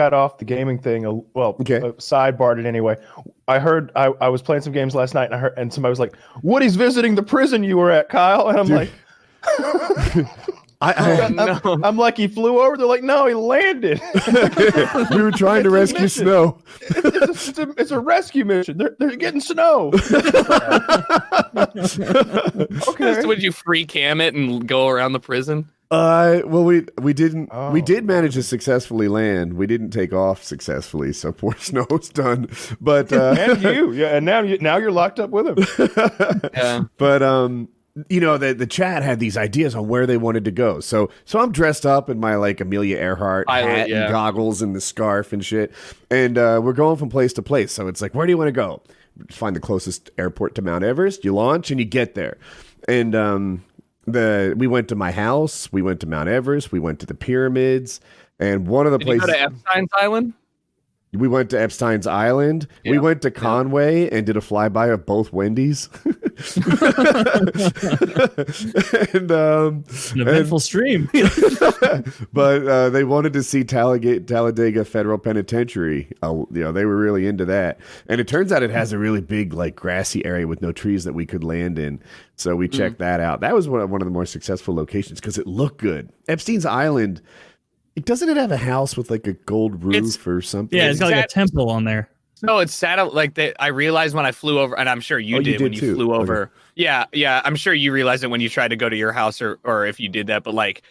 got off the gaming thing. Okay. Sidebarred it anyway. I heard I was playing some games last night, and somebody was like, "Woody's visiting the prison you were at, Kyle," and I'm Dude. like. No. I'm like, he flew over. They're like, no, he landed. We were trying to rescue mission. Snow. It's a rescue mission. They're getting Snow. Okay. So would you free cam it and go around the prison? Well, we didn't. Oh. We did manage to successfully land. We didn't take off successfully, so poor Snow's done. But And you, yeah, and now you're locked up with him. Yeah. But the chat had these ideas on where they wanted to go. So I'm dressed up in my like Amelia Earhart hat and goggles and the scarf and shit. And we're going from place to place. So it's like, where do you want to go? Find the closest airport to Mount Everest. You launch and you get there. And we went to my house. We went to Mount Everest. We went to the pyramids. And one of the places. You go to Epstein's Island? We went to Epstein's Island. Yeah. We went to Conway and did a flyby of both Wendy's. An eventful stream. But they wanted to see Talladega Federal Penitentiary. They were really into that. And it turns out it has a really big, like, grassy area with no trees that we could land in. So we checked that out. That was one of the more successful locations because it looked good. Epstein's Island. Doesn't it have a house with like a gold roof or something? Yeah, it's got like a temple on there. No, it's sad. Like I realized when I flew over, and I'm sure you did when you flew over. Okay. Yeah. I'm sure you realized it when you tried to go to your house, or if you did that. But like,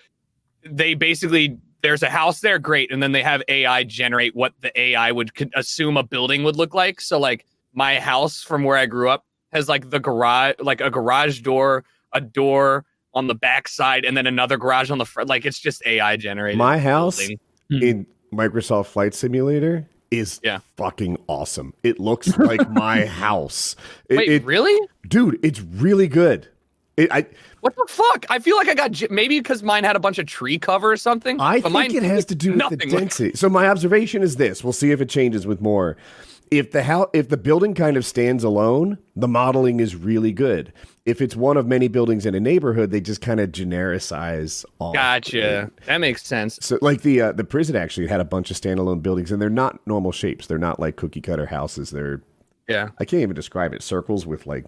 they basically there's a house there, great, and then they have AI generate what the AI would assume a building would look like. So like my house from where I grew up has like the garage, like a garage door, a door on the back side, and then another garage on the front. Like, it's just AI generated. My house in Microsoft Flight Simulator is fucking awesome. It looks like my house. Wait, really? Dude, it's really good. What the fuck? I feel like I got maybe because mine had a bunch of tree cover or something. I think it has to do with the density. So my observation is this. We'll see if it changes with more. If the building kind of stands alone, the modeling is really good. If it's one of many buildings in a neighborhood, they just kind of genericize all. Gotcha. That makes sense. So like the prison actually had a bunch of standalone buildings, and they're not normal shapes. They're not like cookie cutter houses. They're I can't even describe it. Circles with like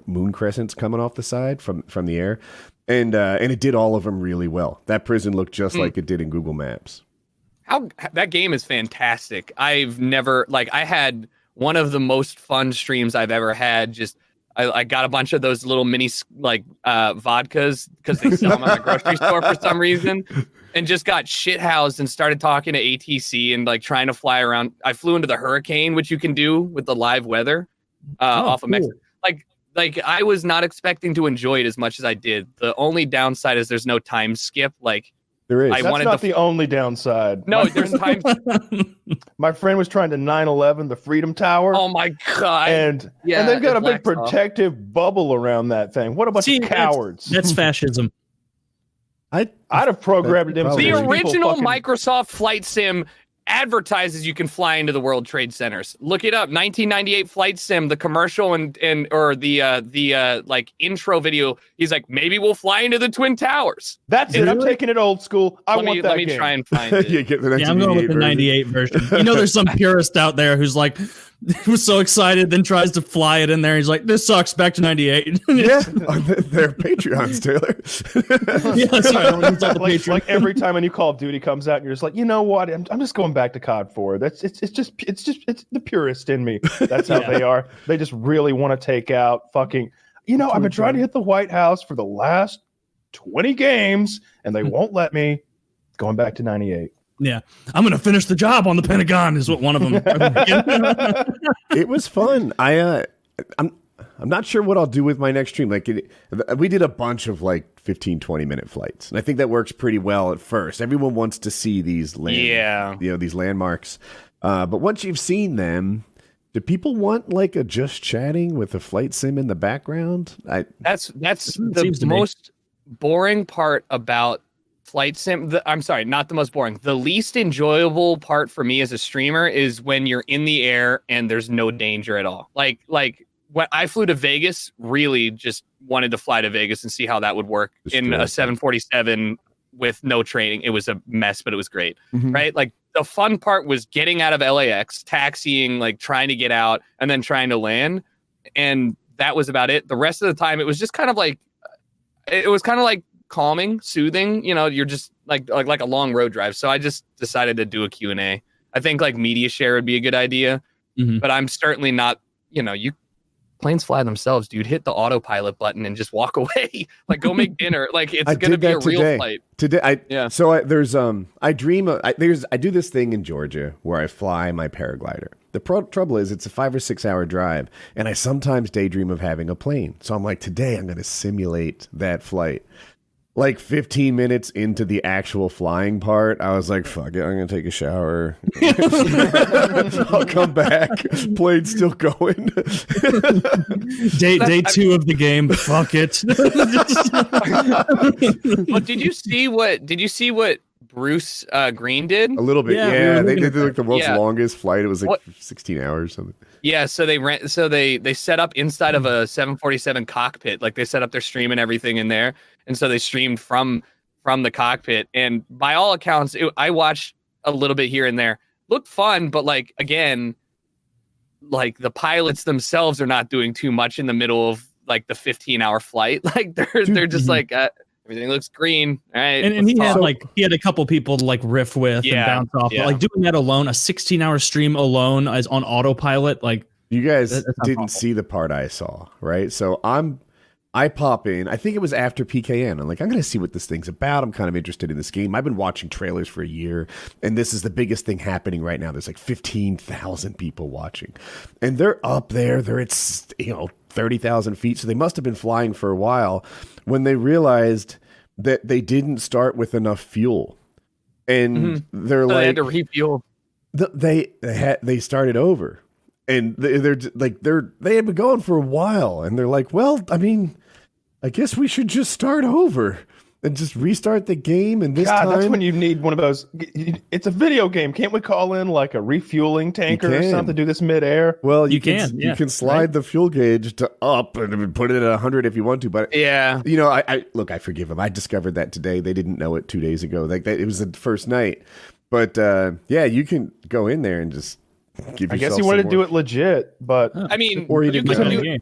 moon crescents coming off the side from the air, and it did all of them really well. That prison looked just like it did in Google Maps. That game is fantastic. I've never I had one of the most fun streams I've ever had. Just I got a bunch of those little mini vodkas because they sell them at the grocery store for some reason, and just got shithoused and started talking to ATC and like trying to fly around. I flew into the hurricane, which you can do with the live weather off of Mexico. Like I was not expecting to enjoy it as much as I did. The only downside is there's no time skip. Like there is. That's not the only downside. No, there's times. My friend was trying to 9/11 the Freedom Tower. Oh my god! And they've got a big protective bubble around that thing. What a bunch of cowards! That's fascism. I'd have programmed them. The original Microsoft Flight Sim advertises you can fly into the World Trade Centers. Look it up. 1998 Flight Sim, the commercial and the like intro video. He's like, maybe we'll fly into the Twin Towers. That's it. I'm taking it old school. Let me try and find it. I'm going with the 98 version. You know, there's some purist out there who's like, was so excited, then tries to fly it in there. He's like, this sucks. Back to 98. Yeah, they're Patreons, Taylor. Yeah, sorry. Like every time a new Call of Duty comes out, and you're just like, you know what? I'm just going back to COD 4. It's the purist in me. That's how they are. They just really want to take out fucking. You know, I've been trying to hit the White House for the last 20 games, and they won't let me. Going back to 98. Yeah, I'm going to finish the job on the Pentagon is what one of them. It was fun. I'm not sure what I'll do with my next stream. Like we did a bunch of like 15, 20-minute flights. And I think that works pretty well at first. Everyone wants to see these these landmarks. But once you've seen them, do people want like a just chatting with a flight sim in the background? That's the most boring part about Flight Sim. I'm sorry, not the most boring. The least enjoyable part for me as a streamer is when you're in the air and there's no danger at all. Like when I flew to Vegas, really just wanted to fly to Vegas and see how that would work in a 747 with no training. It was a mess, but it was great, right? Like the fun part was getting out of LAX, taxiing, like trying to get out, and then trying to land, and that was about it. The rest of the time, it was just kind of like calming, soothing. You're just like a long road drive. So I just decided to do a Q&A. I think like media share would be a good idea, but I'm certainly not. Planes fly themselves, dude. Hit the autopilot button and just walk away. Like, go make dinner. Like, it's gonna be a real flight. Today, I do this thing in Georgia where I fly my paraglider. The trouble is, it's a 5 or 6 hour drive, and I sometimes daydream of having a plane. So I'm like, today I'm gonna simulate that flight. Like 15 minutes into the actual flying part, I was like, fuck it, I'm going to take a shower. I'll come back. Plane's still going. Day 2 of the game. Fuck it. Well, did you see what Bruce Green did? A little bit, yeah. They did like the world's longest flight. It was like 16 hours or something. Yeah, so they set up inside of a 747 cockpit. Like, they set up their stream and everything in there. And so they streamed from the cockpit. And by all accounts, I watched a little bit here and there. Looked fun, but like, again, like the pilots themselves are not doing too much in the middle of like the 15-hour flight. Like they're just like everything looks green. All right. And he had a couple people to like riff with and bounce off. Yeah. But like doing that alone, a 16-hour stream alone as on autopilot, like you guys didn't see the part I saw, right? So I pop in. I think it was after PKA. I'm like, I'm going to see what this thing's about. I'm kind of interested in this game. I've been watching trailers for a year, and this is the biggest thing happening right now. There's like 15,000 people watching, and they're up there. They're at 30,000 feet, so they must have been flying for a while when they realized that they didn't start with enough fuel, and they're like, they had to refuel. They started over, and they had been going for a while, and they're like, well, I mean, I guess we should just start over and just restart the game. And this time, that's when you need one of those. It's a video game. Can't we call in like a refueling tanker or something to do this midair? Well, you can slide the fuel gauge to up and put it at 100 if you want to. But yeah, I forgive them. I discovered that today. They didn't know it 2 days ago. Like that, it was the first night. But you can go in there and just give yourself. I guess you wanted to do it legit, but I mean, or you didn't get the game.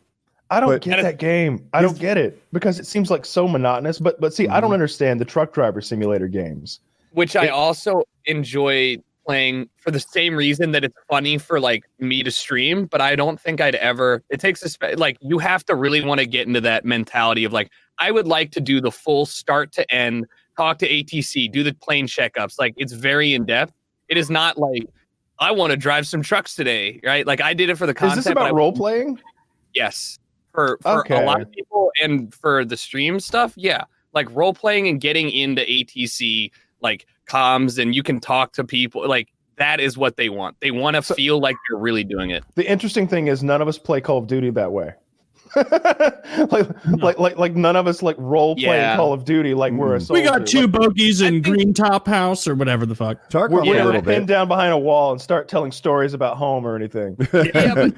I don't get that game. I don't get it because it seems like so monotonous. But see, I don't understand the truck driver simulator games, which I also enjoy playing for the same reason that it's funny for like me to stream. But I don't think I'd ever. It takes you have to really want to get into that mentality of like, I would like to do the full start to end, talk to ATC, do the plane checkups. Like, it's very in depth. It is not like I want to drive some trucks today, right? Like, I did it for the content. Is this about role playing? Yes. For a lot of people and for the stream stuff, yeah. Like role playing and getting into ATC, like comms, and you can talk to people. Like, that is what they want. They want to feel like they're really doing it. The interesting thing is none of us play Call of Duty that way. like none of us like role play Call of Duty like we're a soldier. We got two bogeys in Green Top House or whatever the fuck. We're never pinned down behind a wall and start telling stories about home or anything. Yeah, but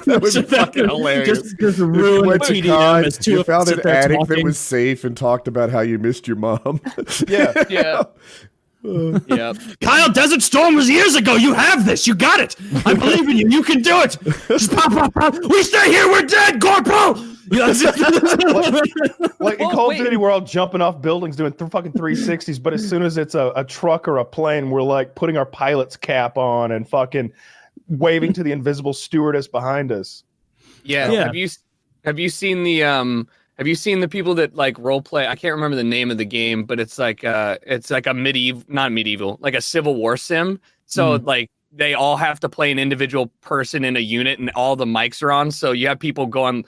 that would be fucking hilarious. Just ruin TDM as two you of found us an sit there attic talking. that was safe and talked about how you missed your mom. yeah. Yeah. Kyle, Desert Storm was years ago. You have this. You got it. I believe in you. You can do it. Just pop. We stay here. We're dead, Corporal. Like in Call of Duty, we're all jumping off buildings doing fucking 360s, but as soon as it's a truck or a plane, we're like putting our pilot's cap on and fucking waving to the invisible stewardess behind us. Yeah. Have you seen the people that like role play? I can't remember the name of the game, but it's like a not medieval, like a Civil War sim. So like they all have to play an individual person in a unit, and all the mics are on. So you have people going